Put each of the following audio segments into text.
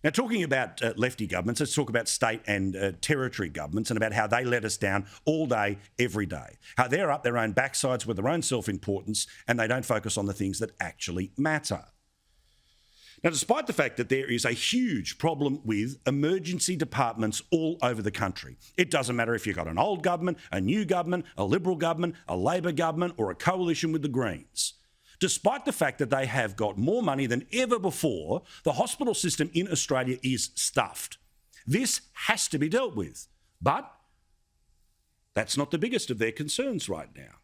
Now, talking about lefty governments, let's talk about state and territory governments and about how they let us down all day, every day. How they're up their own backsides with their own self-importance and they don't focus on the things that actually matter. Now, despite the fact that there is a huge problem with emergency departments all over the country, it doesn't matter if you've got an old government, a new government, a Liberal government, a Labor government, or a coalition with the Greens. Despite the fact that they have got more money than ever before, the hospital system in Australia is stuffed. This has to be dealt with. But that's not the biggest of their concerns right now.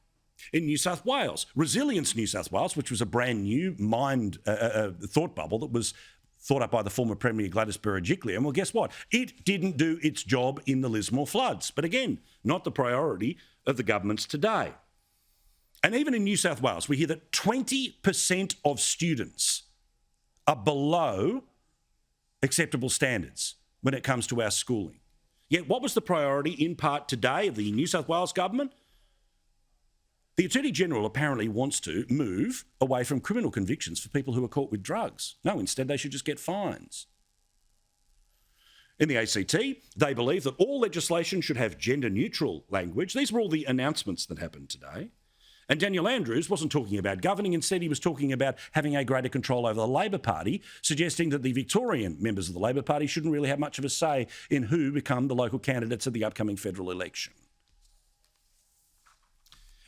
In New South Wales, Resilience New South Wales, which was a brand new thought bubble that was thought up by the former Premier Gladys Berejiklian, well, guess what? It didn't do its job in the Lismore floods. But again, not the priority of the governments today. And even in New South Wales, we hear that 20% of students are below acceptable standards when it comes to our schooling. Yet what was the priority in part today of the New South Wales government? The Attorney-General apparently wants to move away from criminal convictions for people who are caught with drugs. No, instead they should just get fines. In the ACT, they believe that all legislation should have gender-neutral language. These were all the announcements that happened today. And Daniel Andrews wasn't talking about governing. Instead, he was talking about having a greater control over the Labor Party, suggesting that the Victorian members of the Labor Party shouldn't really have much of a say in who become the local candidates at the upcoming federal election.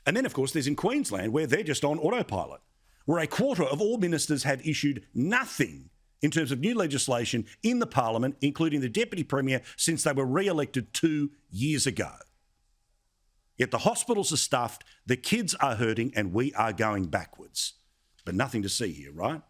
And then, of course, there's in Queensland, where they're just on autopilot, where a quarter of all ministers have issued nothing in terms of new legislation in the parliament, including the Deputy Premier, since they were re-elected 2 years ago. Yet the hospitals are stuffed, the kids are hurting, and we are going backwards. But nothing to see here, right?